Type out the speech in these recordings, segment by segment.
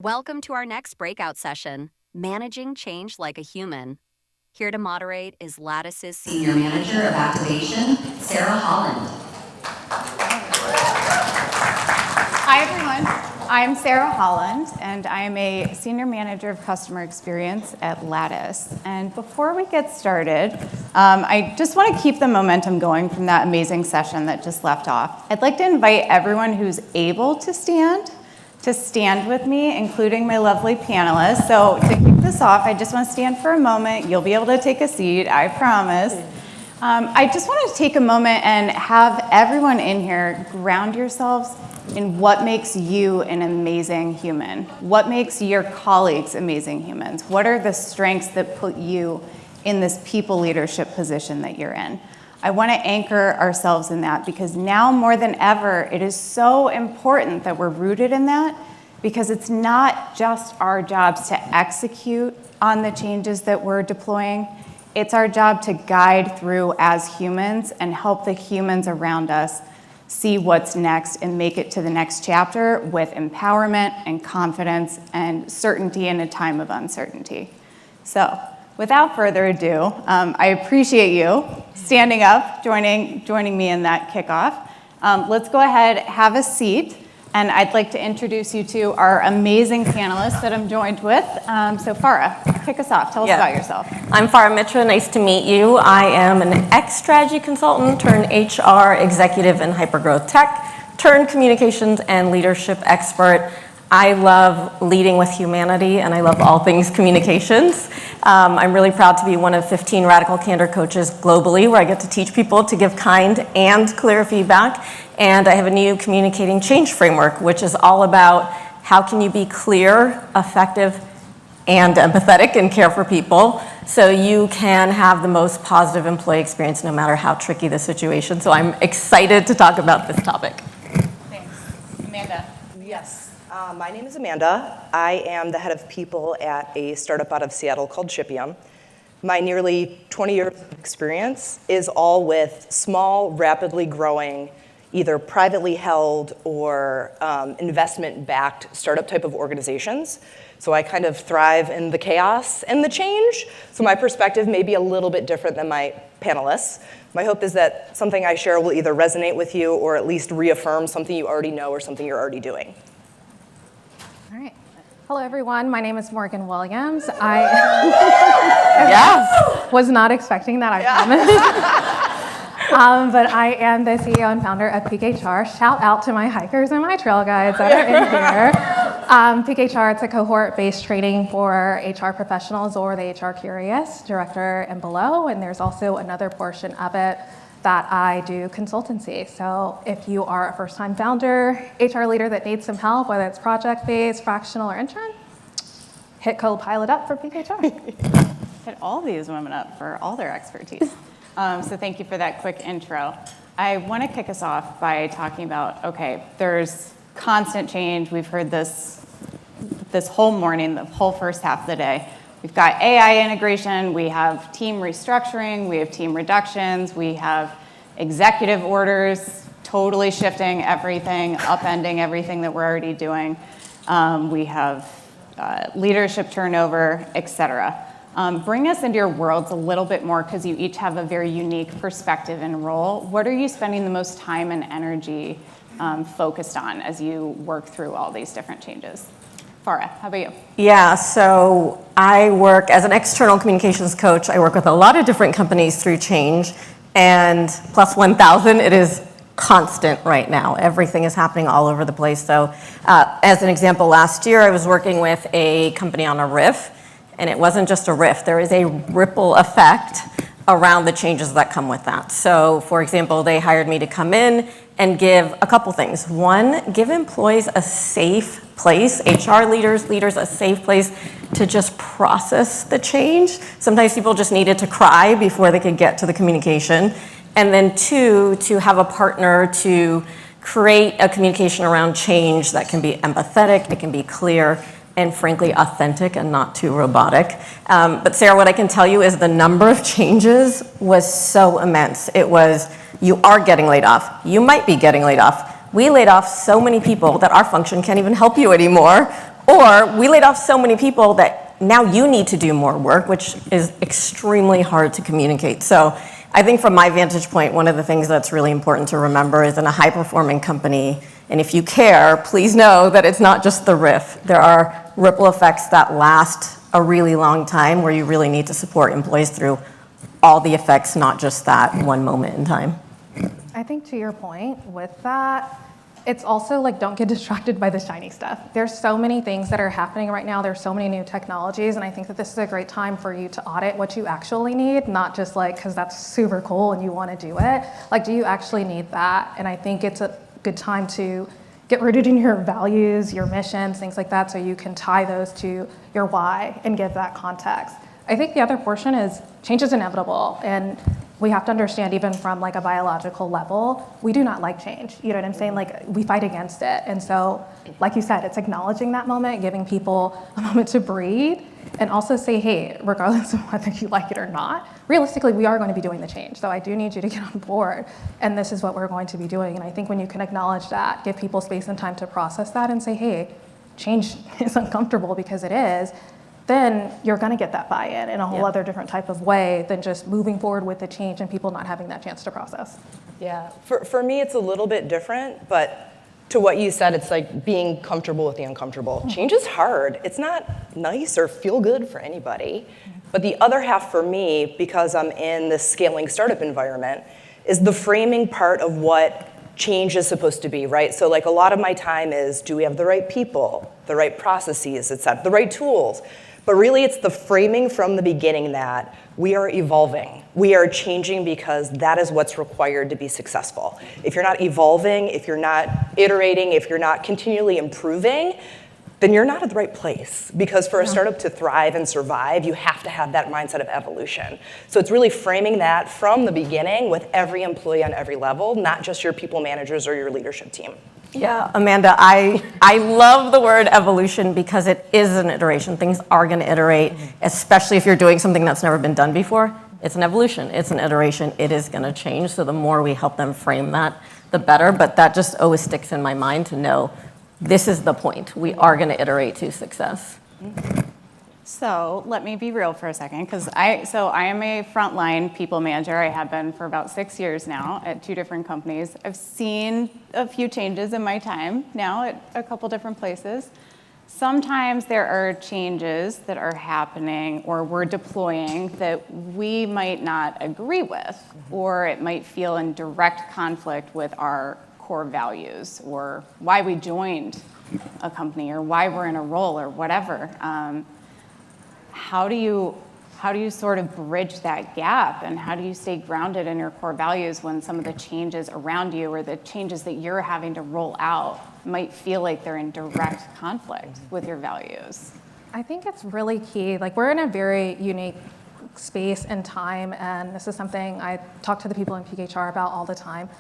Welcome to our next breakout session, Managing Change Like a Human. Here to moderate is Lattice's Senior Manager of Activation, Farrah Holland. Hi, everyone. I'm Farrah Holland, and I am a Senior Manager of Customer Experience at Lattice. And before we get started, I just want to keep the momentum going from that amazing session that just left off. I'd like to invite everyone who's able to stand with me, including my lovely panelists. So to kick this off, I just want to stand for a moment. You'll be able to take a seat, I promise. I just want to take a moment and have everyone in here ground yourselves in what makes you an amazing human. What makes your colleagues amazing humans? What are the strengths that put you in this people leadership position that you're in? I want to anchor ourselves in that because now more than ever, it is so important that we're rooted in that because it's not just our jobs to execute on the changes that we're deploying. It's our job to guide through as humans and help the humans around us see what's next and make it to the next chapter with empowerment and confidence and certainty in a time of uncertainty. So, without further ado, I appreciate you standing up, joining me in that kickoff. Let's go ahead, have a seat, and I'd like to introduce you to our amazing panelists that I'm joined with. So Farrah, kick us off. Tell us about yourself. I'm Farrah Mitra. Nice to meet you. I am an ex-strategy consultant turned HR executive in hypergrowth tech, turned communications and leadership expert. I love leading with humanity, and I love all things communications. I'm really proud to be one of 15 Radical Candor coaches globally, where I get to teach people to give kind and clear feedback. And I have a new communicating change framework, which is all about how can you be clear, effective, and empathetic and care for people so you can have the most positive employee experience no matter how tricky the situation. So I'm excited to talk about this topic. Thanks. Amanda. Yes. My name is Amanda. I am the head of people at a startup out of Seattle called Shipium. My nearly 20 years of experience is all with small, rapidly growing, either privately held or investment-backed startup type of organizations. So I kind of thrive in the chaos and the change. So my perspective may be a little bit different than my panelists. My hope is that something I share will either resonate with you or at least reaffirm something you already know or something you're already doing. All right. Hello, everyone. My name is Morgan Williams. I was not expecting that, I promise. But I am the CEO and founder of PeakHR. Shout out to my hikers and my trail guides that are in here. PeakHR, it's a cohort-based training for HR professionals or the HR curious, director and below. And there's also another portion of it that I do consultancy. So if you are a first-time founder, HR leader that needs some help, whether it's project-based, fractional, or intern, hit Copilot up for PeakHR. Hit all these women up for all their expertise. So thank you for that quick intro. I want to kick us off by talking about, okay, there's constant change. We've heard this whole morning, the whole first half of the day. We've got AI integration, we have team restructuring, we have team reductions, we have executive orders totally shifting everything, upending everything that we're already doing. We have leadership turnover, et cetera. Bring us into your worlds a little bit more because you each have a very unique perspective and role. What are you spending the most time and energy focused on as you work through all these different changes? Farrah, how about you? Yeah, so I work as an external communications coach. I work with a lot of different companies through change, and plus 1,000, it is constant right now. Everything is happening all over the place. So as an example, last year I was working with a company on a RIF, and it wasn't just a RIF. There is a ripple effect around the changes that come with that. So for example, they hired me to come in and give a couple things. One, give employees a safe place, HR leaders a safe place to just process the change. Sometimes people just needed to cry before they could get to the communication. And then two, to have a partner to create a communication around change that can be empathetic, it can be clear, and frankly authentic and not too robotic. But Sarah, what I can tell you is the number of changes was so immense. It was, you are getting laid off. You might be getting laid off. We laid off so many people that our function can't even help you anymore. Or we laid off so many people that now you need to do more work, which is extremely hard to communicate. So I think from my vantage point, one of the things that's really important to remember is in a high-performing company, and if you care, please know that it's not just the riff. There are ripple effects that last a really long time where you really need to support employees through all the effects, not just that one moment in time. I think to your point with that, it's also like don't get distracted by the shiny stuff. There's so many things that are happening right now. There's so many new technologies, and I think that this is a great time for you to audit what you actually need, not just like because that's super cool and you want to do it. Like, do you actually need that? And I think it's a good time to get rooted in your values, your missions, things like that, so you can tie those to your why and give that context. I think the other portion is change is inevitable, and we have to understand even from like a biological level, we do not like change. You know what I'm saying? Like we fight against it. And so, like you said, it's acknowledging that moment, giving people a moment to breathe, and also say, hey, regardless of whether you like it or not, realistically, we are going to be doing the change. So I do need you to get on board, and this is what we're going to be doing. And I think when you can acknowledge that, give people space and time to process that and say, hey, change is uncomfortable because it is, then you're going to get that buy-in in a whole other different type of way than just moving forward with the change and people not having that chance to process. Yeah, for me, it's a little bit different, but to what you said, it's like being comfortable with the uncomfortable. Change is hard. It's not nice or feel good for anybody. But the other half for me, because I'm in this scaling startup environment, is the framing part of what change is supposed to be, right? So like a lot of my time is, do we have the right people, the right processes, et cetera, the right tools? But really, it's the framing from the beginning that we are evolving. We are changing because that is what's required to be successful. If you're not evolving, if you're not iterating, if you're not continually improving, then you're not at the right place. Because for a startup to thrive and survive, you have to have that mindset of evolution. So it's really framing that from the beginning with every employee on every level, not just your people managers or your leadership team. Yeah, Amanda, I love the word evolution because it is an iteration. Things are going to iterate, especially if you're doing something that's never been done before. It's an evolution. It's an iteration. It is going to change. So the more we help them frame that, the better. But that just always sticks in my mind to know this is the point. We are going to iterate to success. So let me be real for a second, because I am a frontline people manager. I have been for about 6 years now at 2 different companies. I've seen a few changes in my time now at a couple different places. Sometimes there are changes that are happening or we're deploying that we might not agree with, or it might feel in direct conflict with our core values or why we joined a company or why we're in a role or whatever. How do you sort of bridge that gap, and how do you stay grounded in your core values when some of the changes around you or the changes that you're having to roll out might feel like they're in direct conflict with your values? I think it's really key. Like, we're in a very unique space and time, and this is something I talk to the people in PeakHR about all the time.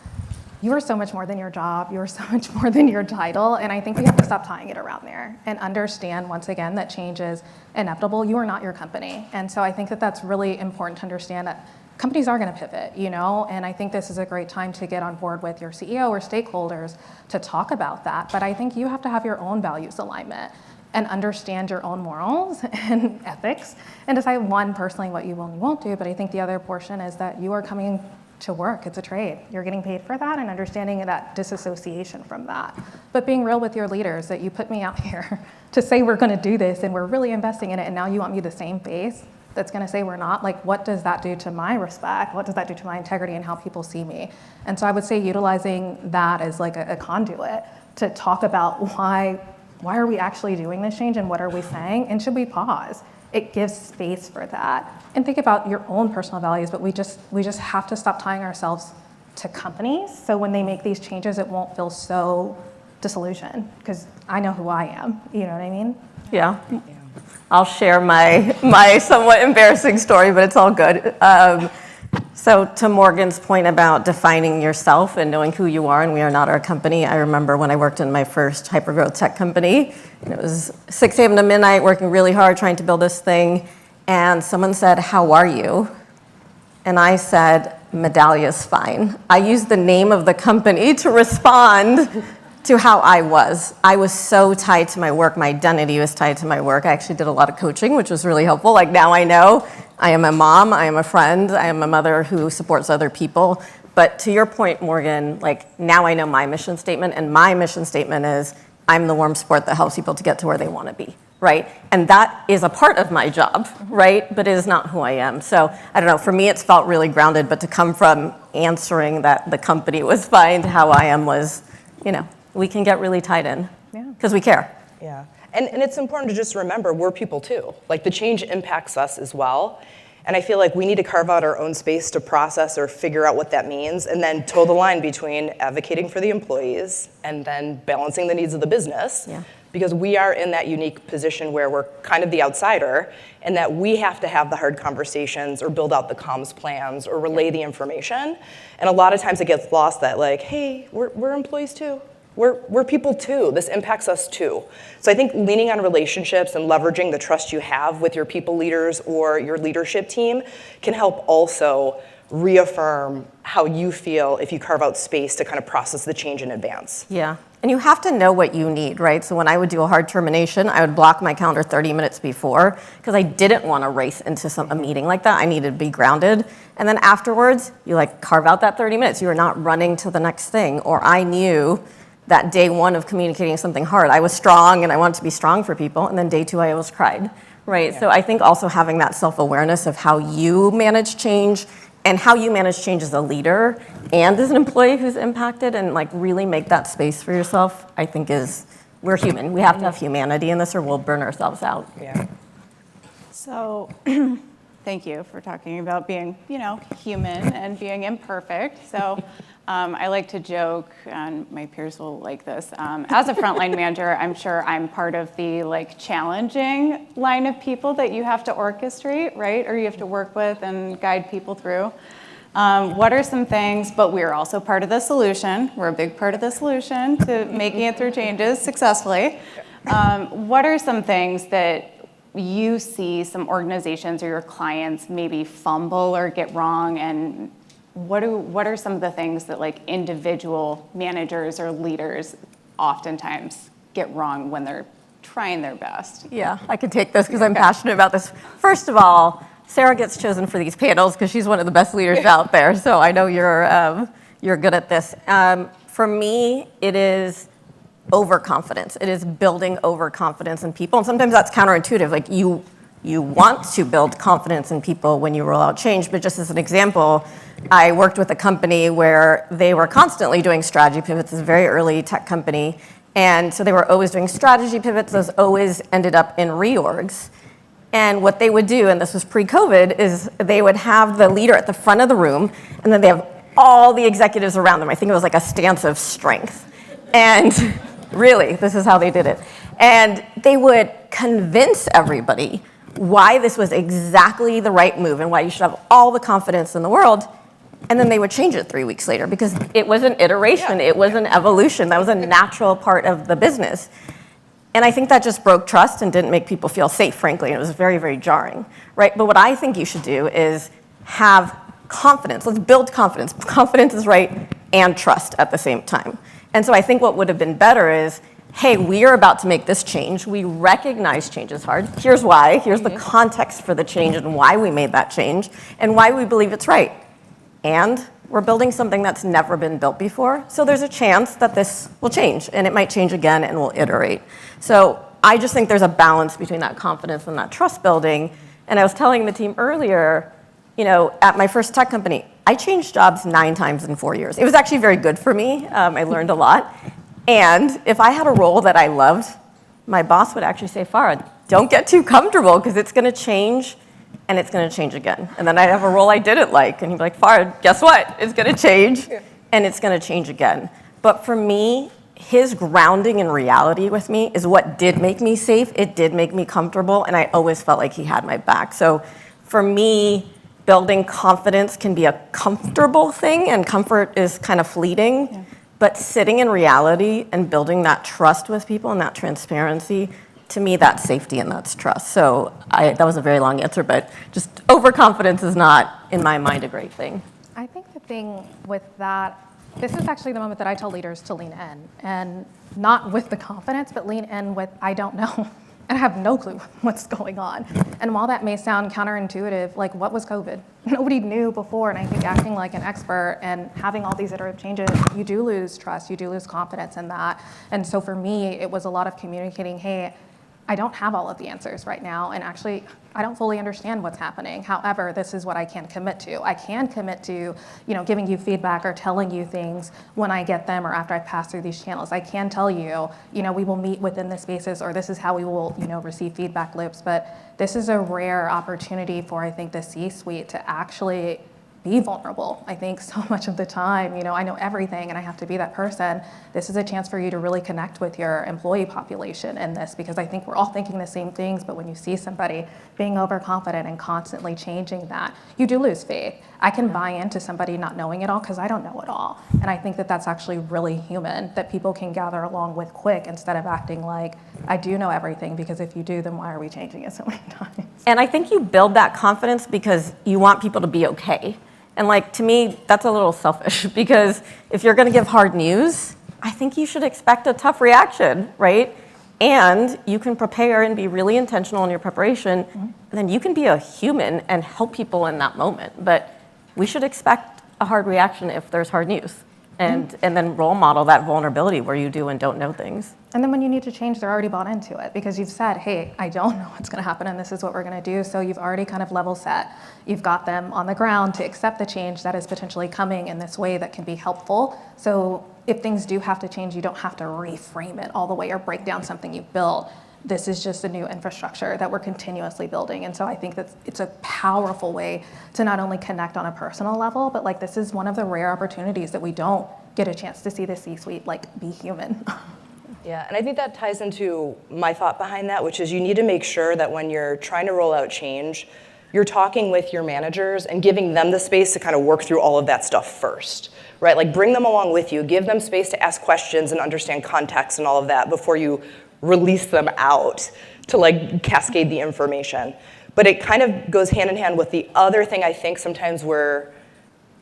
You are so much more than your job. You are so much more than your title. And I think we have to stop tying it around there and understand, once again, that change is inevitable. You are not your company. And so I think that that's really important to understand that companies are going to pivot, you know? And I think this is a great time to get on board with your CEO or stakeholders to talk about that. But I think you have to have your own values alignment and understand your own morals and ethics and decide, one, personally, what you will and won't do. But I think the other portion is that you are coming to work. It's a trade. You're getting paid for that, and understanding that disassociation from that. But being real with your leaders, that you put me out here to say we're going to do this and we're really investing in it, and now you want me the same face that's going to say we're not. Like, what does that do to my respect? What does that do to my integrity and how people see me? And so I would say utilizing that as like a conduit to talk about why are we actually doing this change and what are we saying, and should we pause? It gives space for that. And think about your own personal values, but we just have to stop tying ourselves to companies, so when they make these changes, it won't feel so disillusioned, because I know who I am, you know what I mean? Yeah. I'll share my somewhat embarrassing story, but it's all good. So to Morgan's point about defining yourself and knowing who you are, and we are not our company, I remember when I worked in my first hypergrowth tech company, and it was 6 a.m. to midnight, working really hard, trying to build this thing, and someone said, "How are you?" And I said, "Medalia's fine." I used the name of the company to respond to how I was. I was so tied to my work. My identity was tied to my work. I actually did a lot of coaching, which was really helpful. Like now I know I am a mom, I am a friend, I am a mother who supports other people. But to your point, Morgan, like now I know my mission statement, and my mission statement is I'm the warm support that helps people to get to where they want to be, right? And that is a part of my job, right? But it is not who I am. So I don't know, for me it's felt really grounded, but to come from answering that the company was fine to how I am was, you know, we can get really tied in because we care. Yeah, and it's important to just remember we're people too. Like the change impacts us as well. And I feel like we need to carve out our own space to process or figure out what that means, and then toe the line between advocating for the employees and then balancing the needs of the business. Yeah. Because we are in that unique position where we're kind of the outsider, and that we have to have the hard conversations or build out the comms plans or relay the information. And a lot of times it gets lost that like, hey, we're employees too. We're people too. This impacts us too. So I think leaning on relationships and leveraging the trust you have with your people leaders or your leadership team can help also reaffirm how you feel if you carve out space to kind of process the change in advance. Yeah, and you have to know what you need, right? So when I would do a hard termination, I would block my calendar 30 minutes before because I didn't want to race into a meeting like that. I needed to be grounded. And then afterwards, you like carve out that 30 minutes. You are not running to the next thing. Or I knew that day one of communicating something hard, I was strong and I wanted to be strong for people. And then day two, I always cried, right? Yeah. So I think also having that self-awareness of how you manage change and how you manage change as a leader and as an employee who's impacted, and like really make that space for yourself, I think we're human. We have to have humanity in this or we'll burn ourselves out. Yeah. So thank you for talking about being, human and being imperfect. So I like to joke, and my peers will like this. As a frontline manager, I'm sure I'm part of the challenging line of people that you have to orchestrate, right? Or you have to work with and guide people through. What are some things, but we're also part of the solution. We're a big part of the solution to making it through changes successfully. What are some things that you see some organizations or your clients maybe fumble or get wrong, and what are some of the things that individual managers or leaders oftentimes get wrong when they're trying their best? Yeah, I can take this because I'm passionate about this. First of all, Sarah gets chosen for these panels because she's one of the best leaders out there, so I know you're good at this. For me, it is overconfidence. It is building overconfidence in people, and sometimes that's counterintuitive. Like you want to build confidence in people when you roll out change, but just as an example, I worked with a company where they were constantly doing strategy pivots. It's a very early tech company, and so they were always doing strategy pivots. Those always ended up in reorgs. And what they would do, and this was pre-COVID, is they would have the leader at the front of the room, and then they have all the executives around them. I think it was like a stance of strength. And really, this is how they did it. And they would convince everybody why this was exactly the right move and why you should have all the confidence in the world. And then they would change it 3 weeks later because it was an iteration, it was an evolution. That was a natural part of the business. And I think that just broke trust and didn't make people feel safe, frankly. And it was very, very jarring, right? But what I think you should do is have confidence. Let's build confidence. Confidence is right and trust at the same time. And so I think what would have been better is, hey, we are about to make this change. We recognize change is hard. Here's why. Here's the context for the change and why we made that change and why we believe it's right. And we're building something that's never been built before. So there's a chance that this will change, and it might change again, and we'll iterate. So I just think there's a balance between that confidence and that trust building. And I was telling the team earlier, at my first tech company, I changed jobs 9 times in 4 years. It was actually very good for me. I learned a lot. And if I had a role that I loved, my boss would actually say, Farrah, don't get too comfortable because it's going to change and it's going to change again. And then I'd have a role I didn't like, and he'd be like, Farrah, guess what? It's going to change, and it's going to change again. But for me, his grounding in reality with me is what did make me safe. It did make me comfortable, and I always felt like he had my back. So for me, building confidence can be a comfortable thing, and comfort is kind of fleeting. Yeah. But sitting in reality and building that trust with people and that transparency, to me, that's safety and that's trust. So that was a very long answer, but just overconfidence is not, in my mind, a great thing. I think the thing with that This is actually the moment that I tell leaders to lean in, and not with the confidence, but lean in with, I don't know, and I have no clue what's going on. And while that may sound counterintuitive, like what was COVID? Nobody knew before, and I think acting like an expert and having all these iterative changes, you do lose trust, you do lose confidence in that. And so for me, it was a lot of communicating, hey, I don't have all of the answers right now, and actually, I don't fully understand what's happening. However, this is what I can commit to. I can commit to, giving you feedback or telling you things when I get them or after I pass through these channels. I can tell you, we will meet within the spaces, or this is how we will, receive feedback loops. But this is a rare opportunity for, I think, the C-suite to actually be vulnerable. I think so much of the time, I know everything and I have to be that person. This is a chance for you to really connect with your employee population in this, because I think we're all thinking the same things, but when you see somebody being overconfident and constantly changing that, you do lose faith. I can buy into somebody not knowing it all because I don't know it all. And I think that that's actually really human, that people can gather along with quick instead of acting like, I do know everything, because if you do, then why are we changing it so many times? And I think you build that confidence because you want people to be okay. And to me, that's a little selfish, because if you're going to give hard news, I think you should expect a tough reaction, right? And you can prepare and be really intentional in your preparation, and then you can be a human and help people in that moment. But we should expect a hard reaction if there's hard news, and then role model that vulnerability where you do and don't know things. And then when you need to change, they're already bought into it, because you've said, hey, I don't know what's going to happen and this is what we're going to do. So you've already kind of level set. You've got them on the ground to accept the change that is potentially coming in this way that can be helpful. So if things do have to change, you don't have to reframe it all the way or break down something you've built. This is just a new infrastructure that we're continuously building. And so I think that it's a powerful way to not only connect on a personal level, but this is one of the rare opportunities that we don't get a chance to see the C-suite be human. Yeah, and I think that ties into my thought behind that, which is you need to make sure that when you're trying to roll out change, you're talking with your managers and giving them the space to kind of work through all of that stuff first, right? Bring them along with you, give them space to ask questions and understand context and all of that before you release them out to cascade the information. But it kind of goes hand in hand with the other thing I think sometimes we're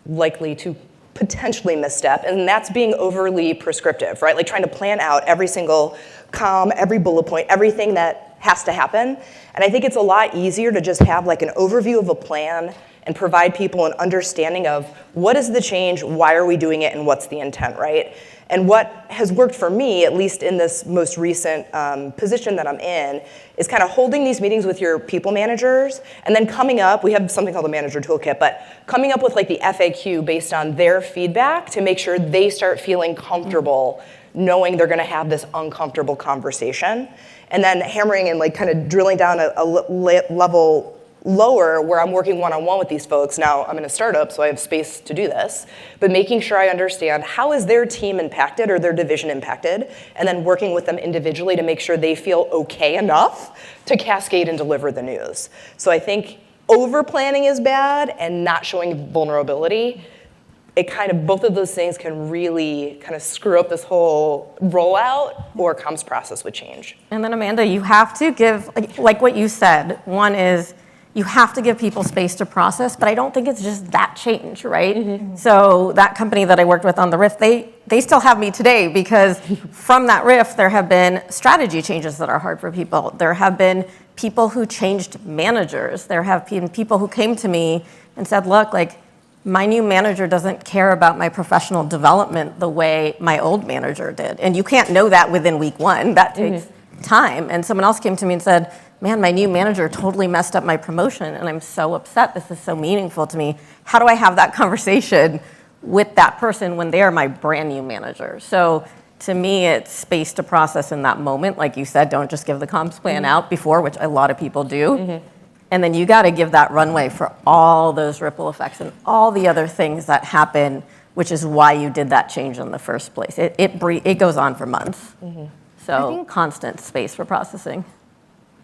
likely to potentially misstep, and that's being overly prescriptive, right? Trying to plan out every single every bullet point, everything that has to happen. And I think it's a lot easier to just have an overview of a plan and provide people an understanding of what is the change, why are we doing it, and what's the intent, right? And what has worked for me, at least in this most recent position that I'm in, is kind of holding these meetings with your people managers and then coming up, we have something called a manager toolkit, but coming up with the FAQ based on their feedback to make sure they start feeling comfortable knowing they're gonna have this uncomfortable conversation. And then hammering and kind of drilling down a level lower where I'm working one-on-one with these folks. Now I'm in a startup, so I have space to do this, but making sure I understand how is their team impacted or their division impacted, and then working with them individually to make sure they feel okay enough to cascade and deliver the news. So I think over-planning is bad and not showing vulnerability. It both of those things can really kind of screw up this whole rollout or comms process with change. And then Amanda, you have to give, like what you said, one is, you have to give people space to process, but I don't think it's just that change, right? Mm-hmm. So that company that I worked with on the RIF, they still have me today because from that RIF, there have been strategy changes that are hard for people. There have been people who changed managers. There have been people who came to me and said, look, my new manager doesn't care about my professional development the way my old manager did. And you can't know that within week one. That takes time. And someone else came to me and said, man, my new manager totally messed up my promotion and I'm so upset. This is so meaningful to me. How do I have that conversation with that person when they are my brand new manager? So to me, it's space to process in that moment. Like you said, don't just give the comms plan out before, which a lot of people do. And then you got to give that runway for all those ripple effects and all the other things that happen, which is why you did that change in the first place. It goes on for months. So constant space for processing.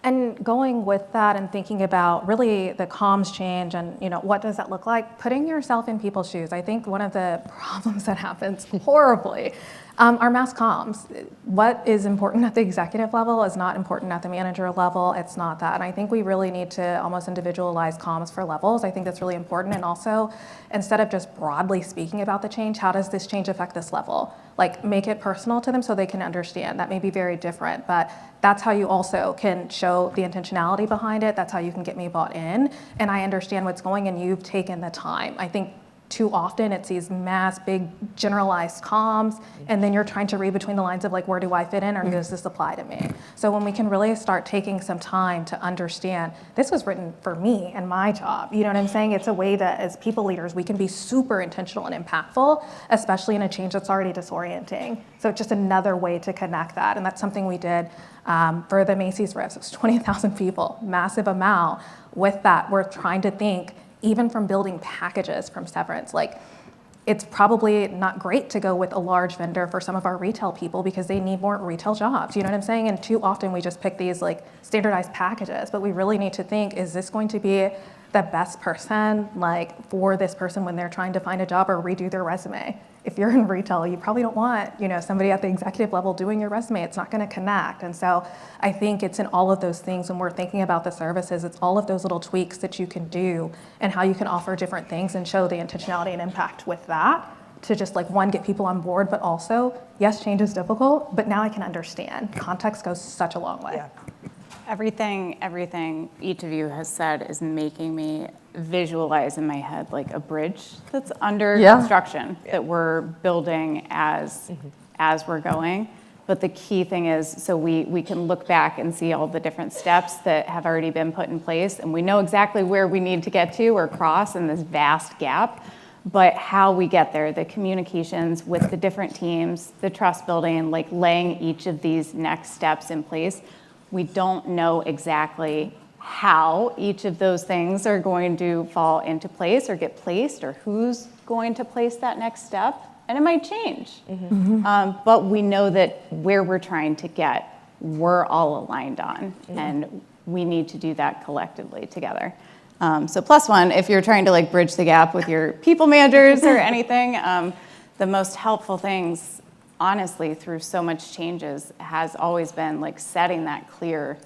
And going with that and thinking about really the comms change and what does that look like, putting yourself in people's shoes. I think one of the problems that happens horribly Our mass comms. What is important at the executive level is not important at the manager level. It's not that. And I think we really need to almost individualize comms for levels. I think that's really important. And also, instead of just broadly speaking about the change, how does this change affect this level? Like, make it personal to them so they can understand. That may be very different, but that's how you also can show the intentionality behind it. That's how you can get me bought in. And I understand what's going, and you've taken the time. I think too often it's these mass, big, generalized comms, and then you're trying to read between the lines of like, where do I fit in, or does this apply to me? So when we can really start taking some time to understand, this was written for me and my job, you know what I'm saying? It's a way that as people leaders, we can be super intentional and impactful, especially in a change that's already disorienting. So it's just another way to connect that, and that's something we did for the Macy's RIFs. It was 20,000 people, massive amount. With that, we're trying to think, even from building packages from severance, like it's probably not great to go with a large vendor for some of our retail people because they need more retail jobs, you know what I'm saying? And too often we just pick these like standardized packages, but we really need to think, is this going to be the best person like for this person when they're trying to find a job or redo their resume? If you're in retail, you probably don't want, somebody at the executive level doing your resume. It's not going to connect. And so I think it's in all of those things when we're thinking about the services, it's all of those little tweaks that you can do and how you can offer different things and show the intentionality and impact with that to just like, one, get people on board, but also, yes, change is difficult, but now I can understand. Context goes such a long way. Yeah. Everything each of you has said is making me visualize in my head like a bridge that's under construction that we're building as we're going. But the key thing is, so we can look back and see all the different steps that have already been put in place, and we know exactly where we need to get to or cross in this vast gap. But how we get there, the communications with the different teams, the trust building, like laying each of these next steps in place, we don't know exactly how each of those things are going to fall into place or get placed, or who's going to place that next step, and it might change. But we know that where we're trying to get, we're all aligned on, and we need to do that collectively together. So plus one, if you're trying to like bridge the gap with your people managers or anything, the most helpful things, honestly, through so much changes has always been like setting that clear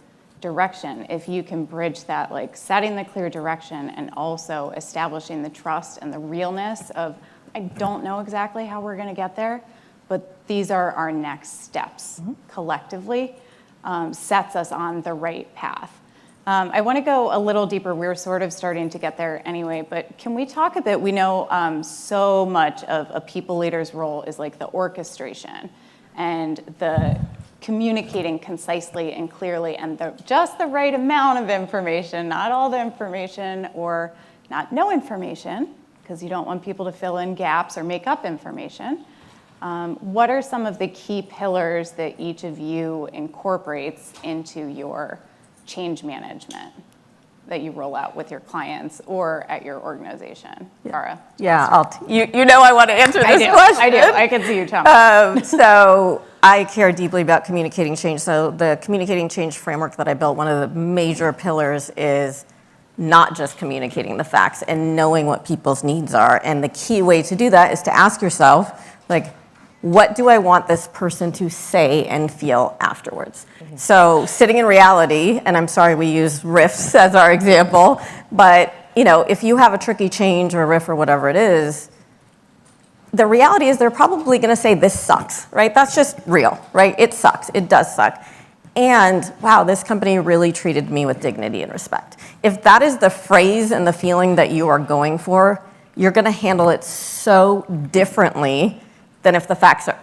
direction. If you can bridge that, like setting the clear direction and also establishing the trust and the realness of, I don't know exactly how we're gonna get there, but these are our next steps collectively, sets us on the right path. I want to go a little deeper. We're sort of starting to get there anyway, but can we talk a bit? We know so much of a people leader's role is like the orchestration and the communicating concisely and clearly and just the right amount of information, not all the information or not no information, because you don't want people to fill in gaps or make up information. What are some of the key pillars that each of you incorporates into your change management that you roll out with your clients or at your organization? Farrah? Yeah, you know I want to answer this question. I do. I can see you, Tom. So I care deeply about communicating change. So the communicating change framework that I built, one of the major pillars is not just communicating the facts and knowing what people's needs are. And the key way to do that is to ask yourself, like, what do I want this person to say and feel afterwards? So sitting in reality, and I'm sorry we use riffs as our example, but if you have a tricky change or a riff or whatever it is, the reality is they're probably gonna say this sucks, right? That's just real, right? It sucks, it does suck. And wow, this company really treated me with dignity and respect. If that is the phrase and the feeling that you are going for, you're gonna handle it so differently than if the facts are,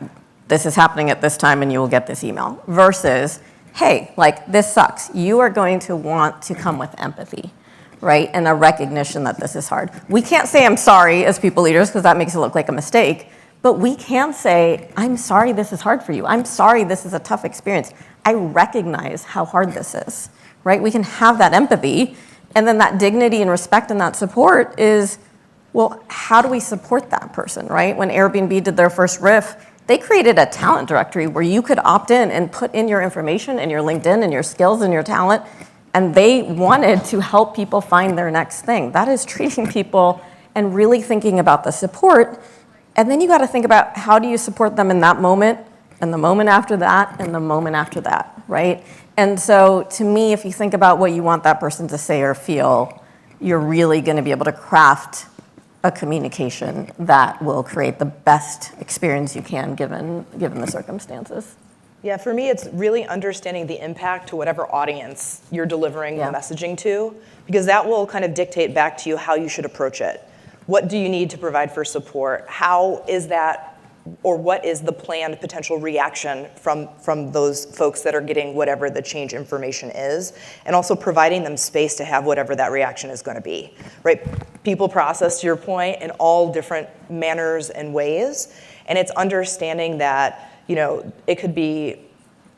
this is happening at this time and you will get this email, versus, hey, like this sucks. You are going to want to come with empathy, right? And a recognition that this is hard. We can't say I'm sorry as people leaders because that makes it look like a mistake, but we can say, I'm sorry this is hard for you. I'm sorry this is a tough experience. I recognize how hard this is, right? We can have that empathy, and then that dignity and respect and that support is, well, how do we support that person, right? When Airbnb did their first riff, they created a talent directory where you could opt in and put in your information and your LinkedIn and your skills and your talent, and they wanted to help people find their next thing. That is treating people and really thinking about the support. And then you got to think about how do you support them in that moment, and the moment after that, and the moment after that, right? And so to me, if you think about what you want that person to say or feel, you're really going to be able to craft a communication that will create the best experience you can given the circumstances. Yeah, for me, it's really understanding the impact to whatever audience you're delivering the messaging to, because that will kind of dictate back to you how you should approach it. What do you need to provide for support? How is that, or what is the planned potential reaction from those folks that are getting whatever the change information is, and also providing them space to have whatever that reaction is going to be, right? People process, to your point, in all different manners and ways, and it's understanding that, you know, it could be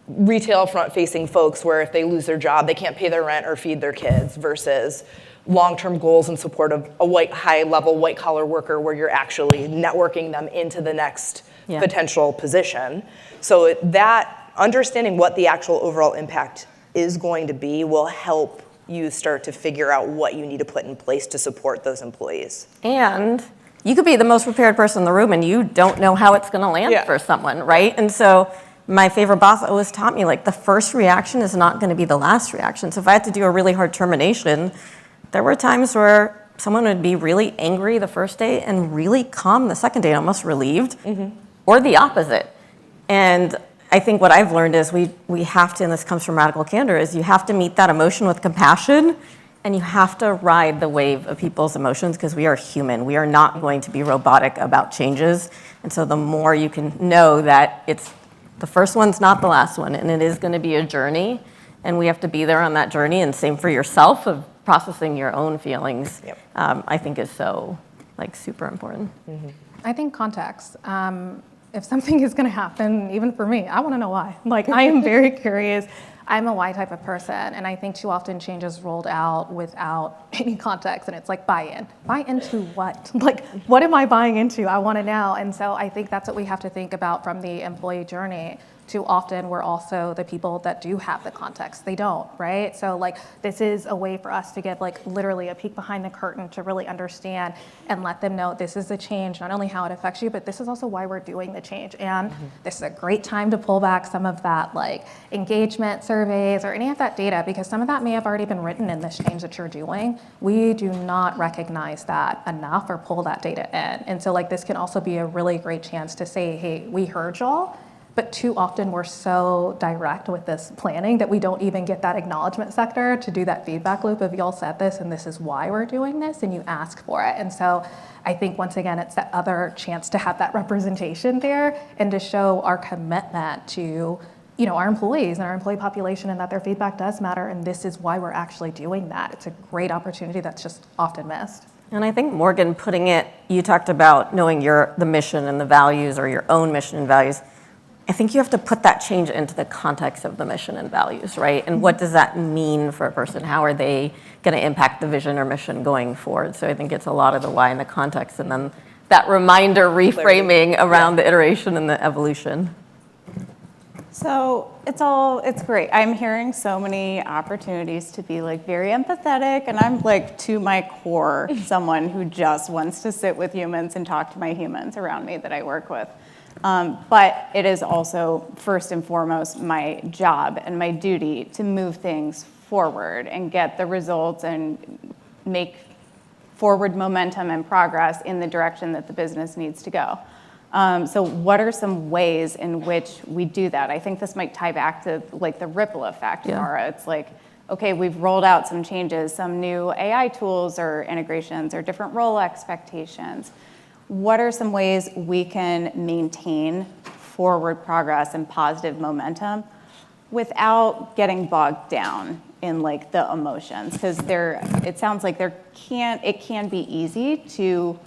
retail front-facing folks where if they lose their job, they can't pay their rent or feed their kids, versus long-term goals in support of a high-level white-collar worker where you're actually networking them into the next potential position. So that understanding what the actual overall impact is going to be will help you start to figure out what you need to put in place to support those employees. And you could be the most prepared person in the room and you don't know how it's going to land for someone, right? And so my favorite boss always taught me, like, the first reaction is not going to be the last reaction. So if I had to do a really hard termination, there were times where someone would be really angry the first day and really calm the second day, almost relieved, or the opposite. And I think what I've learned is we have to, and this comes from radical candor, is you have to meet that emotion with compassion, and you have to ride the wave of people's emotions, because we are human. We are not going to be robotic about changes. And so the more you can know that it's the first one's not the last one, and it is going to be a journey, and we have to be there on that journey, and same for yourself of processing your own feelings, I think is so, like, super important. I think context. If something is going to happen, even for me, I want to know why. Like, I am very curious. I'm a why type of person, and I think too often change is rolled out without any context, and it's like buy-in. Buy into what? Like, what am I buying into? I want to know. And so I think that's what we have to think about from the employee journey. Too often, we're also the people that do have the context. They don't, right? So, like, this is a way for us to get, like, literally a peek behind the curtain to really understand and let them know this is the change, not only how it affects you, but this is also why we're doing the change. And this is a great time to pull back some of that, like, engagement surveys or any of that data, because some of that may have already been written in this change that you're doing. We do not recognize that enough or pull that data in. And so, like, this can also be a really great chance to say, hey, we heard y'all. But too often we're so direct with this planning that we don't even get that acknowledgement sector to do that feedback loop of y'all said this and this is why we're doing this, and you ask for it. And so I think once again, it's that other chance to have that representation there and to show our commitment to, you know, our employees and our employee population, and that their feedback does matter, and this is why we're actually doing that. It's a great opportunity that's just often missed. And I think, Morgan, putting it, you talked about knowing the mission and the values, or your own mission and values. I think you have to put that change into the context of the mission and values, right? And what does that mean for a person? How are they going to impact the vision or mission going forward? So I think it's a lot of the why and the context, and then that reminder reframing around the iteration and the evolution. So it's great. I'm hearing so many opportunities to be, like, very empathetic, and I'm, like, to my core someone who just wants to sit with humans and talk to my humans around me that I work with. But it is also, first and foremost, my job and my duty to move things forward and get the results and make forward momentum and progress in the direction that the business needs to go. So what are some ways in which we do that? I think this might tie back to, like, the ripple effect, Farrah. It's like, okay, we've rolled out some changes, some new AI tools or integrations or different role expectations. What are some ways we can maintain forward progress and positive momentum without getting bogged down in, like, the emotions? Because it sounds like it can be easy to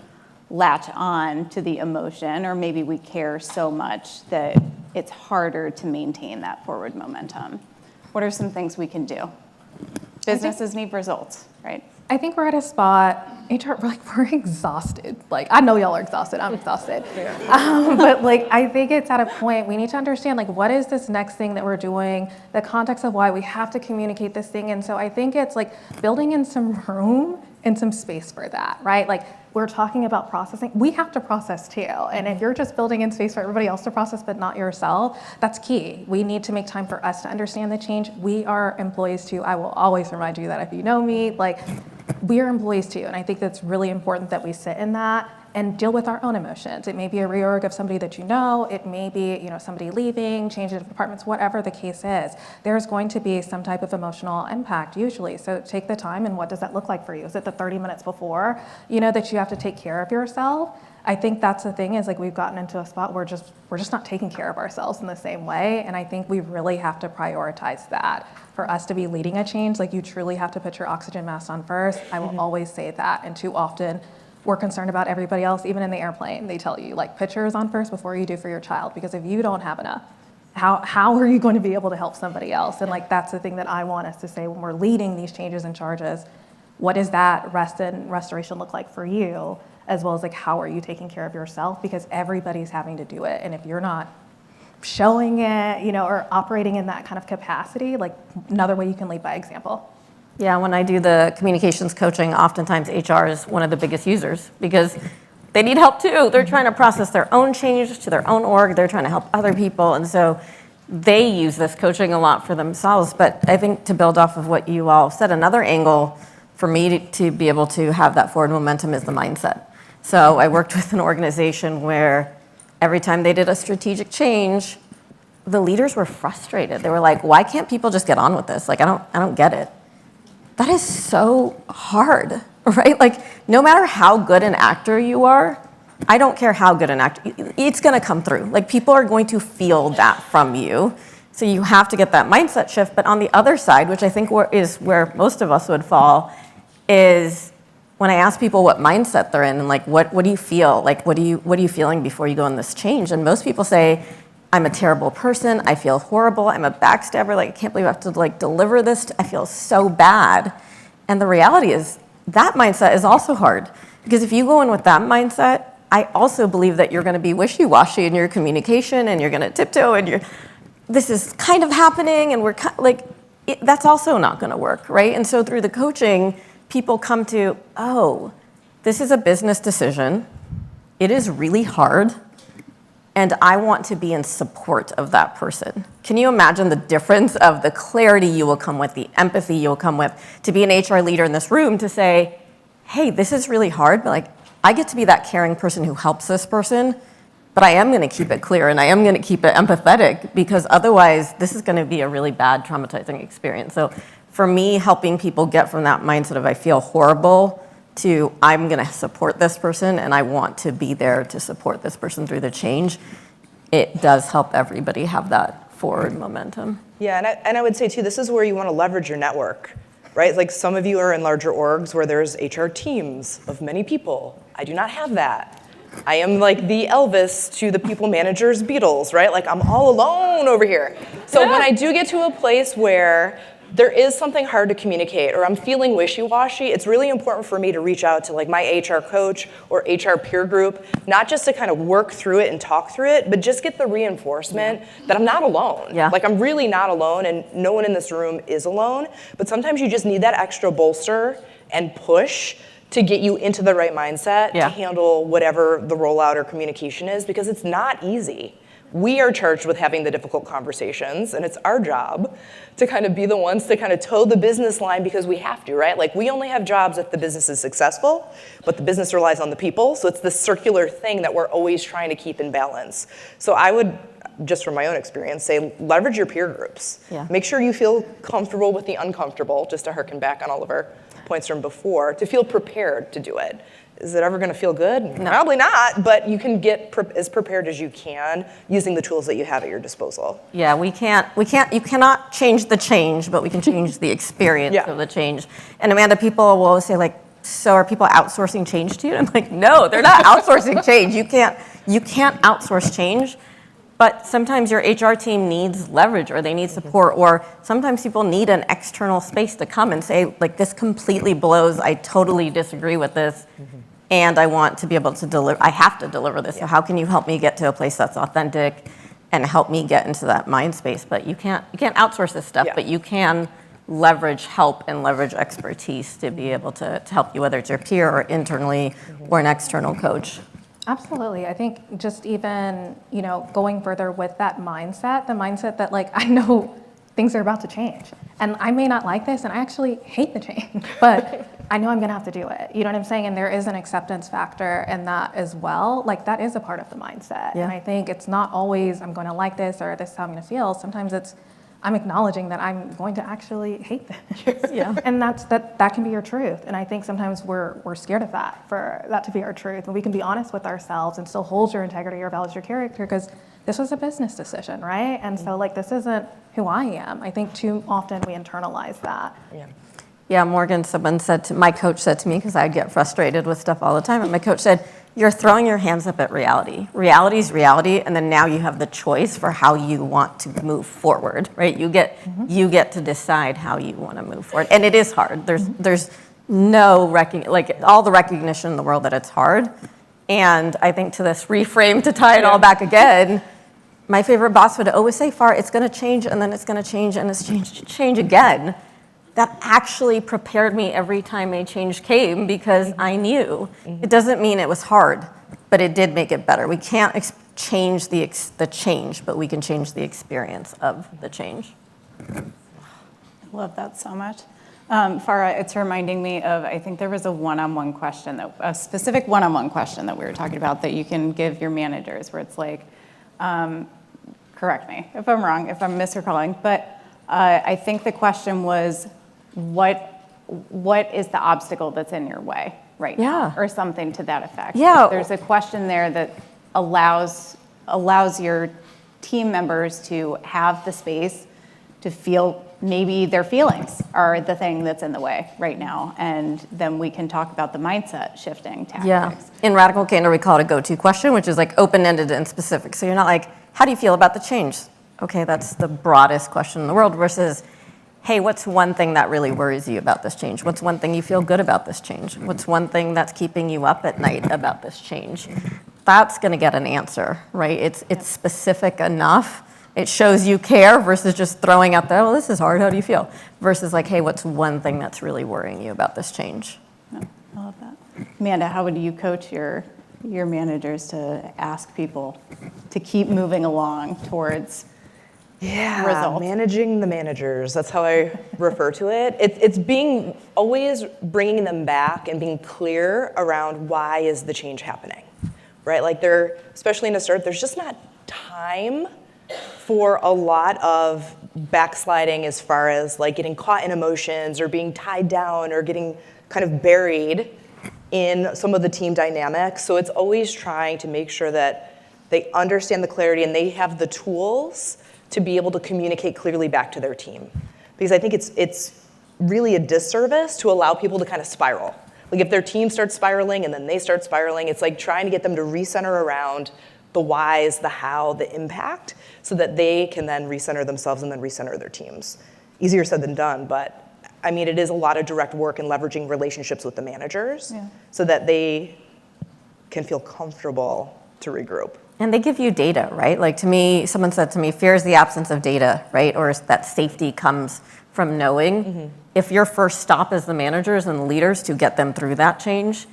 latch on to the emotion, or maybe we care so much that it's harder to maintain that forward momentum. What are some things we can do? Businesses need results, right? I think we're at a spot, HR, we're exhausted. Like, I know y'all are exhausted, I'm exhausted. But, like, I think it's at a point, we need to understand, like, what is this next thing that we're doing, the context of why we have to communicate this thing. And so I think it's, like, building in some room and some space for that, right? Like, we're talking about processing, we have to process too. And if you're just building in space for everybody else to process but not yourself, that's key. We need to make time for us to understand the change. We are employees too. I will always remind you that if you know me, like, we are employees too. And I think that's really important that we sit in that and deal with our own emotions. It may be a reorg of somebody that you know, it may be, you know, somebody leaving, changing of departments, whatever the case is. There's going to be some type of emotional impact usually. So take the time, and what does that look like for you? Is it the 30 minutes before, you know, that you have to take care of yourself? I think that's the thing, is like, we've gotten into a spot where we're just not taking care of ourselves in the same way. And I think we really have to prioritize that. For us to be leading a change, like, you truly have to put your oxygen mask on first. I will always say that. And too often, we're concerned about everybody else. Even in the airplane, they tell you, like, put yours on first before you do for your child, because if you don't have enough, how are you going to be able to help somebody else? And like, that's the thing that I want us to say when we're leading these changes and charges. What does that rest and restoration look like for you, as well as like, how are you taking care of yourself? Because everybody's having to do it, and if you're not showing it, you know, or operating in that kind of capacity, like, another way you can lead by example. Yeah, when I do the communications coaching, oftentimes HR is one of the biggest users because they need help too. They're trying to process their own change to their own org. They're trying to help other people. And so they use this coaching a lot for themselves. But I think to build off of what you all said, another angle for me to be able to have that forward momentum is the mindset. So I worked with an organization where every time they did a strategic change, the leaders were frustrated. They were like, why can't people just get on with this? Like, I don't get it. That is so hard, right? Like, no matter how good an actor you are, I don't care how good an actor, it's gonna come through. Like, people are going to feel that from you. So you have to get that mindset shift. But on the other side, which I think is where most of us would fall, is when I ask people what mindset they're in and like, what do you feel? Like, what are you feeling before you go on this change? And most people say, I'm a terrible person, I feel horrible, I'm a backstabber, like, I can't believe I have to like deliver this, I feel so bad. And the reality is that mindset is also hard, because if you go in with that mindset, I also believe that you're gonna be wishy-washy in your communication, and you're gonna tiptoe, and this is kind of happening, and we're that's also not gonna work, right? And so through the coaching, people come to, oh, this is a business decision, it is really hard, and I want to be in support of that person. Can you imagine the difference of the clarity you will come with, the empathy you will come with, to be an HR leader in this room to say, hey, this is really hard, but like, I get to be that caring person who helps this person, but I am gonna keep it clear and I am gonna keep it empathetic, because otherwise this is gonna be a really bad, traumatizing experience. So for me, helping people get from that mindset of I feel horrible to I'm gonna support this person and I want to be there to support this person through the change, it does help everybody have that forward momentum. Yeah, and I would say too, this is where you wanna leverage your network, right? Like, some of you are in larger orgs where there's HR teams of many people. I do not have that. I am like the Elvis to the people managers Beatles, right? Like, I'm all alone over here. So when I do get to a place where there is something hard to communicate, or I'm feeling wishy-washy, it's really important for me to reach out to like my HR coach or HR peer group, not just to kind of work through it and talk through it, but just get the reinforcement that I'm not alone. Yeah. Like, I'm really not alone, and no one in this room is alone, but sometimes you just need that extra bolster and push to get you into the right mindset to handle whatever the rollout or communication is, because it's not easy. We are charged with having the difficult conversations, and it's our job to kind of be the ones to kind of toe the business line, because we have to, right? Like, we only have jobs if the business is successful, but the business relies on the people, so it's this circular thing that we're always trying to keep in balance. So I would, just from my own experience, say leverage your peer groups. Yeah. Make sure you feel comfortable with the uncomfortable, just to harken back on all of our points from before, to feel prepared to do it. Is it ever going to feel good? No. Probably not, but you can get as prepared as you can using the tools that you have at your disposal. Yeah, you cannot change the change, but we can change the experience of the change. And Amanda, people will always say like, so are people outsourcing change to you? And I'm like, no, they're not outsourcing change. You can't outsource change, but sometimes your HR team needs leverage, or they need support, or sometimes people need an external space to come and say, like, this completely blows, I totally disagree with this, and I want to be able to deliver, I have to deliver this, so how can you help me get to a place that's authentic and help me get into that mind space? But you can't outsource this stuff, but you can leverage help and leverage expertise to be able to help you, whether it's your peer or internally or an external coach. Absolutely. I think just even, going further with that mindset, the mindset that like, I know things are about to change and I may not like this and I actually hate the change, but I know I'm going to have to do it. You know what I'm saying? And there is an acceptance factor in that as well. Like that is a part of the mindset. Yeah. And I think it's not always I'm going to like this or this is how I'm going to feel. Sometimes it's I'm acknowledging that I'm going to actually hate this. Yeah. And that can be your truth. And I think sometimes we're scared of that, for that to be our truth. And we can be honest with ourselves and still hold your integrity, your values, your character, because this was a business decision, right? And so like, this isn't who I am. I think too often we internalize that. Yeah. Yeah, Morgan, my coach said to me, because I'd get frustrated with stuff all the time, and my coach said, you're throwing your hands up at reality. Reality is reality, and then now you have the choice for how you want to move forward, right? You get to decide how you want to move forward. And it is hard. There's no all the recognition in the world that it's hard. And I think to this reframe, to tie it all back again, my favorite boss would always say, Farrah, it's going to change, and then it's going to change, and it's change again. That actually prepared me every time a change came because I knew. It doesn't mean it was hard, but it did make it better. We can't change the change, but we can change the experience of the change. I love that so much. Farrah, it's reminding me of, I think there was a specific one-on-one question that we were talking about that you can give your managers where it's like, correct me if I'm wrong, if I'm misrecalling, but I think the question was, what is the obstacle that's in your way right now? Or something to that effect. Yeah. There's a question there that allows your team members to have the space to feel maybe their feelings are the thing that's in the way right now. And then we can talk about the mindset shifting tactics. Yeah. In Radical Candor, we call it a go-to question, which is like open-ended and specific. So you're not like, how do you feel about the change? Okay, that's the broadest question in the world versus, hey, what's one thing that really worries you about this change? What's one thing you feel good about this change? What's one thing that's keeping you up at night about this change? That's going to get an answer, right? It's specific enough. It shows you care versus just throwing out there, well, this is hard, how do you feel? Versus like, hey, what's one thing that's really worrying you about this change? Yeah, I love that. Amanda, how would you coach your managers to ask people to keep moving along towards results? Managing the managers. That's how I refer to it. It's being always bringing them back and being clear around why is the change happening, right? Like especially in a startup, there's just not time for a lot of backsliding as far as like getting caught in emotions or being tied down or getting kind of buried in some of the team dynamics. So it's always trying to make sure that they understand the clarity and they have the tools to be able to communicate clearly back to their team. Because I think it's really a disservice to allow people to kind of spiral. Like if their team starts spiraling and then they start spiraling, it's like trying to get them to recenter around the whys, the how, the impact, so that they can then recenter themselves and then recenter their teams. Easier said than done, but I mean, it is a lot of direct work and leveraging relationships with the managers so that they can feel comfortable to regroup. And they give you data, right? Like to me, someone said to me, fear is the absence of data, right? Or that safety comes from knowing. If your first stop is the managers and the leaders to get them through that change,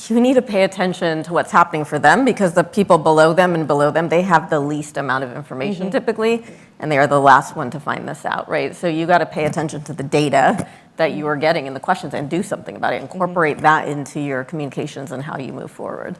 you need to pay attention to what's happening for them because the people below them, they have the least amount of information typically, and they are the last one to find this out, right? So you got to pay attention to the data that you are getting in the questions and do something about it. Incorporate that into your communications and how you move forward.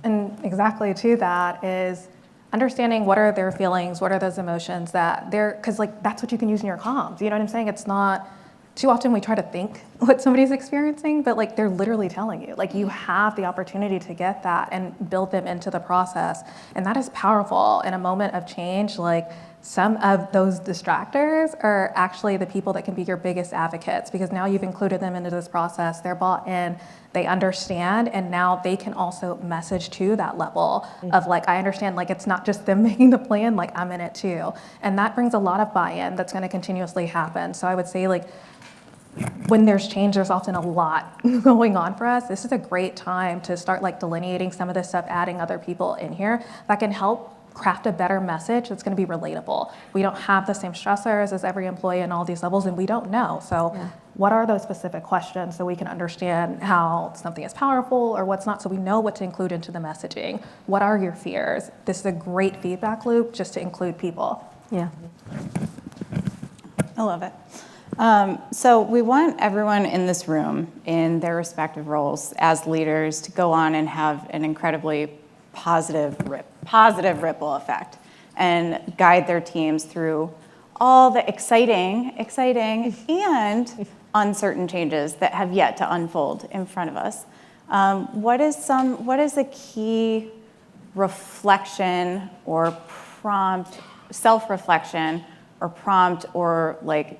And exactly to that is understanding what are their feelings, what are those emotions that because like that's what you can use in your comms. You know what I'm saying? It's not, too often we try to think what somebody's experiencing, but like they're literally telling you. Like you have the opportunity to get that and build them into the process. And that is powerful in a moment of change. Like some of those distractors are actually the people that can be your biggest advocates because now you've included them into this process. They're bought in, they understand, and now they can also message to that level of like, I understand, like it's not just them making the plan, like I'm in it too. And that brings a lot of buy-in that's gonna continuously happen. So I would say like, when there's change, there's often a lot going on for us. This is a great time to start like delineating some of this stuff, adding other people in here that can help craft a better message that's going to be relatable. We don't have the same stressors as every employee in all these levels, and we don't know. So what are those specific questions so we can understand how something is powerful or what's not, so we know what to include into the messaging? What are your fears? This is a great feedback loop just to include people. Yeah. I love it. So we want everyone in this room in their respective roles as leaders to go on and have an incredibly positive ripple effect and guide their teams through all the exciting and uncertain changes that have yet to unfold in front of us. What is a key reflection or prompt, self-reflection or prompt or like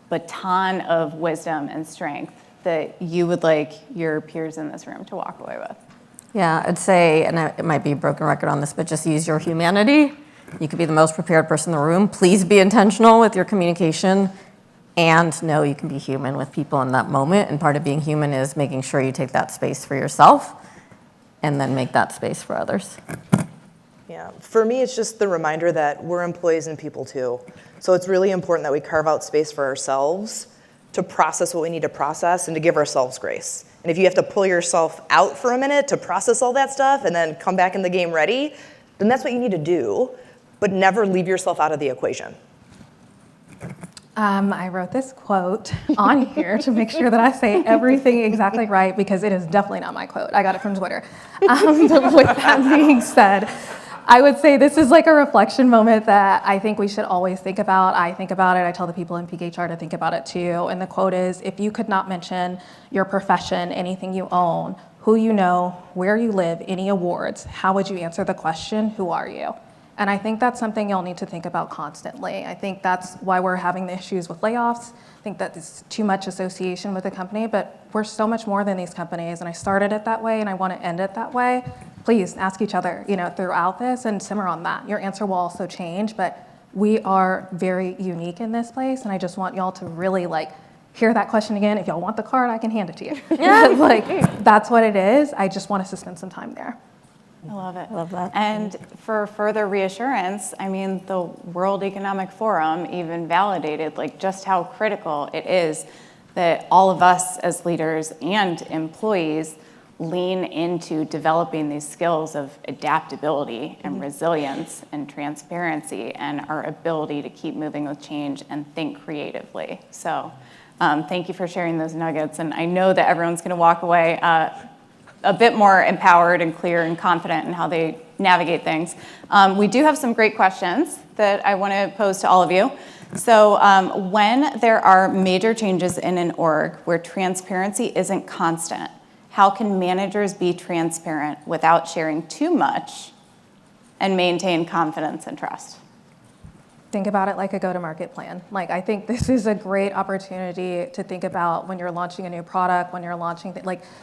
baton of wisdom and strength that you would like your peers in this room to walk away with? Yeah, I'd say, and it might be a broken record on this, but just use your humanity. You could be the most prepared person in the room. Please be intentional with your communication and know you can be human with people in that moment. And part of being human is making sure you take that space for yourself and then make that space for others. Yeah, for me, it's just the reminder that we're employees and people too. So it's really important that we carve out space for ourselves to process what we need to process and to give ourselves grace. And if you have to pull yourself out for a minute to process all that stuff and then come back in the game ready, then that's what you need to do, but never leave yourself out of the equation. I wrote this quote on here to make sure that I say everything exactly right, because it is definitely not my quote. I got it from Twitter. But with that being said, I would say this is like a reflection moment that I think we should always think about. I think about it. I tell the people in PeakHR to think about it too. And the quote is, if you could not mention your profession, anything you own, who you know, where you live, any awards, how would you answer the question, who are you? And I think that's something you'll need to think about constantly. I think that's why we're having the issues with layoffs. I think that it's too much association with the company, but we're so much more than these companies. And I started it that way and I want to end it that way. Please ask each other, throughout this and simmer on that. Your answer will also change, but we are very unique in this place. And I just want y'all to really hear that question again. If y'all want the card, I can hand it to you. Yeah. That's what it is. I just want us to spend some time there. I love it. Love that. And for further reassurance, the World Economic Forum even validated just how critical it is that all of us as leaders and employees lean into developing these skills of adaptability and resilience and transparency and our ability to keep moving with change and think creatively. So thank you for sharing those nuggets. And I know that everyone's going to walk away a bit more empowered and clear and confident in how they navigate things. We do have some great questions that I want to pose to all of you. So when there are major changes in an org where transparency isn't constant, how can managers be transparent without sharing too much and maintain confidence and trust? Think about it like a go-to-market plan. I think this is a great opportunity to think about when you're launching a new product, when you're launching,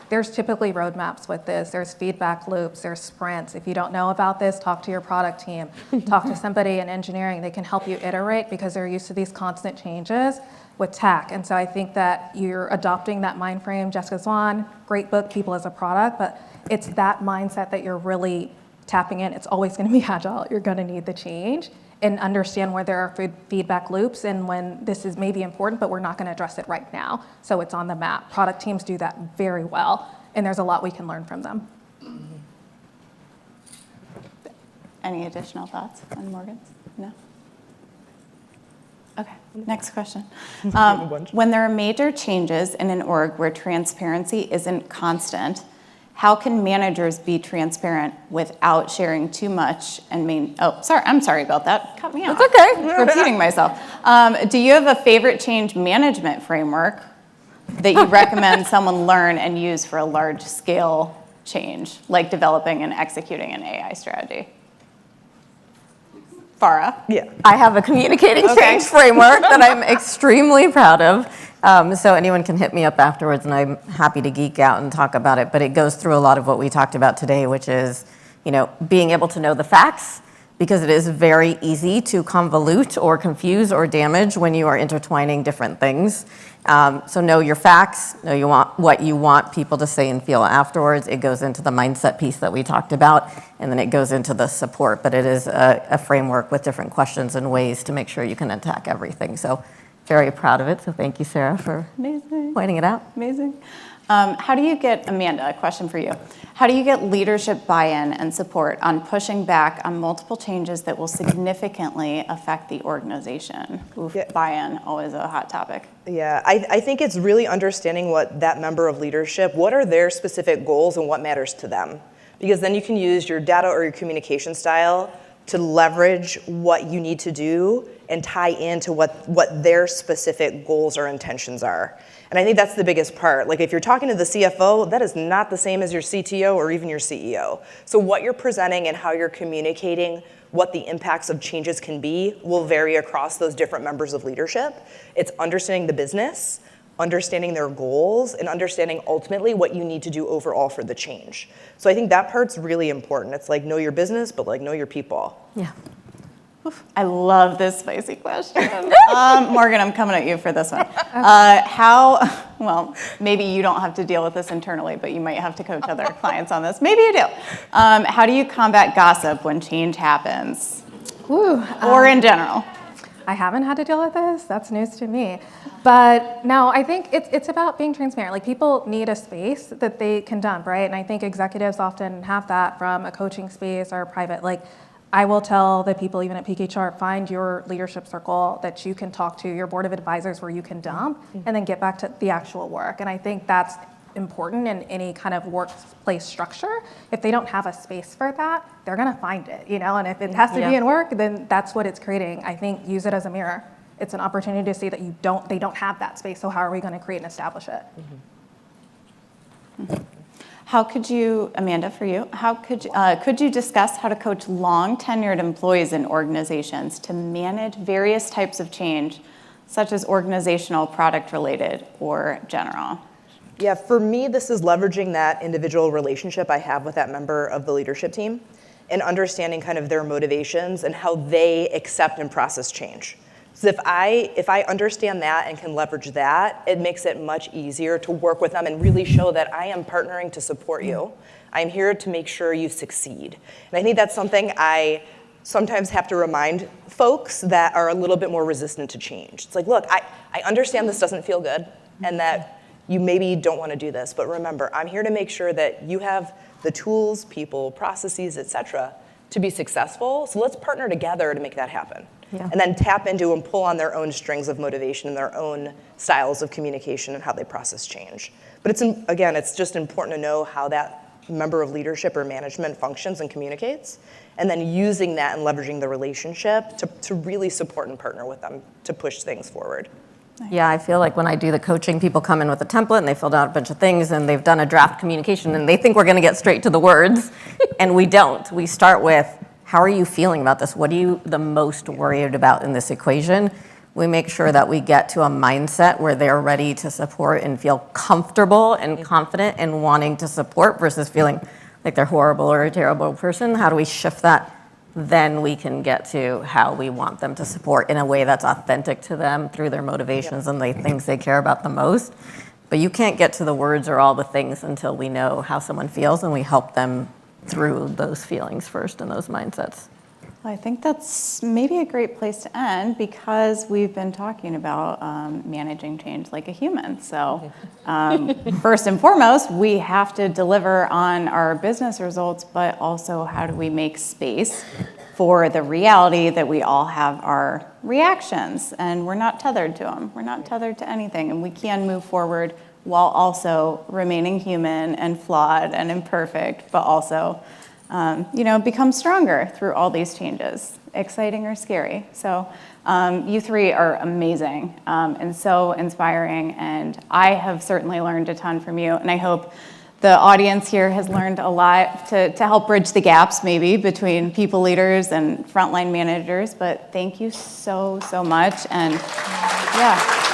there's typically roadmaps with this. There's feedback loops, there's sprints. If you don't know about this, talk to your product team. Talk to somebody in engineering. They can help you iterate because they're used to these constant changes with tech. And so I think that you're adopting that mind frame. Jessica Swan, great book, People as a Product, but it's that mindset that you're really tapping in. It's always going to be agile. You're going to need the change and understand where there are feedback loops and when this is maybe important, but we're not going to address it right now. So it's on the map. Product teams do that very well, and there's a lot we can learn from them. Any additional thoughts on Morgan's? No? Okay, next question. When there are major changes in an org where transparency isn't constant, how can managers be transparent without sharing too much and I'm sorry about that. Cut me off. It's okay. Repeating myself. Do you have a favorite change management framework that you recommend someone learn and use for a large scale change, like developing and executing an AI strategy? Farrah? Yeah. I have a communicating change framework that I'm extremely proud of. So anyone can hit me up afterwards and I'm happy to geek out and talk about it. But it goes through a lot of what we talked about today, which is, being able to know the facts, because it is very easy to convolute or confuse or damage when you are intertwining different things. So know your facts, know what you want people to say and feel afterwards. It goes into the mindset piece that we talked about, and then it goes into the support. But it is a framework with different questions and ways to make sure you can attack everything. So very proud of it. So thank you, Sarah, for pointing it out. Amazing. How do you get, Amanda, a question for you. How do you get leadership buy-in and support on pushing back on multiple changes that will significantly affect the organization? Oof, yeah. Buy-in, always a hot topic. Yeah, I think it's really understanding what that member of leadership, what are their specific goals and what matters to them. Because then you can use your data or your communication style to leverage what you need to do and tie into what their specific goals or intentions are. And I think that's the biggest part. Like if you're talking to the CFO, that is not the same as your CTO or even your CEO. So what you're presenting and how you're communicating what the impacts of changes can be will vary across those different members of leadership. It's understanding the business, understanding their goals, and understanding ultimately what you need to do overall for the change. So I think that part's really important. It's like know your business, but like know your people. Yeah. Oof, I love this spicy question. Morgan, I'm coming at you for this one. Well, maybe you don't have to deal with this internally, but you might have to coach other clients on this. Maybe you do. How do you combat gossip when change happens? Or in general? I haven't had to deal with this. That's news to me. But no, I think it's about being transparent. Like people need a space that they can dump, right? And I think executives often have that from a coaching space or a private. Like I will tell the people even at PeakHR, find your leadership circle that you can talk to, your board of advisors where you can dump, and then get back to the actual work. And I think that's important in any kind of workplace structure. If they don't have a space for that, they're gonna find it, and if it has to be in work, then that's what it's creating. I think use it as a mirror. It's an opportunity to see that they don't have that space, so how are we gonna create and establish it? Mm-hmm. How could you, Amanda, for you, could you discuss how to coach long-tenured employees in organizations to manage various types of change, such as organizational, product-related, or general? Yeah, for me, this is leveraging that individual relationship I have with that member of the leadership team and understanding kind of their motivations and how they accept and process change. So if I understand that and can leverage that, it makes it much easier to work with them and really show that I am partnering to support you. I'm here to make sure you succeed. And I think that's something I sometimes have to remind folks that are a little bit more resistant to change. It's like, look, I understand this doesn't feel good and that you maybe don't want to do this, but remember, I'm here to make sure that you have the tools, people, processes, et cetera, to be successful. So let's partner together to make that happen. Yeah. And then tap into and pull on their own strings of motivation and their own styles of communication and how they process change. But it's just important to know how that member of leadership or management functions and communicates, and then using that and leveraging the relationship to really support and partner with them to push things forward. Yeah, I feel like when I do the coaching, people come in with a template and they filled out a bunch of things and they've done a draft communication and they think we're gonna get straight to the words, and we don't. We start with, how are you feeling about this? What are you the most worried about in this equation? We make sure that we get to a mindset where they're ready to support and feel comfortable and confident in wanting to support versus feeling like they're horrible or a terrible person. How do we shift that? Then we can get to how we want them to support in a way that's authentic to them through their motivations and the things they care about the most. But you can't get to the words or all the things until we know how someone feels and we help them through those feelings first and those mindsets. Well, I think that's maybe a great place to end because we've been talking about managing change like a human. So first and foremost, we have to deliver on our business results, but also how do we make space for the reality that we all have our reactions and we're not tethered to them. We're not tethered to anything, and we can move forward while also remaining human and flawed and imperfect, but also become stronger through all these changes, exciting or scary. So you three are amazing and so inspiring, and I have certainly learned a ton from you, and I hope the audience here has learned a lot to help bridge the gaps maybe between people leaders and frontline managers. But thank you so much, and yeah.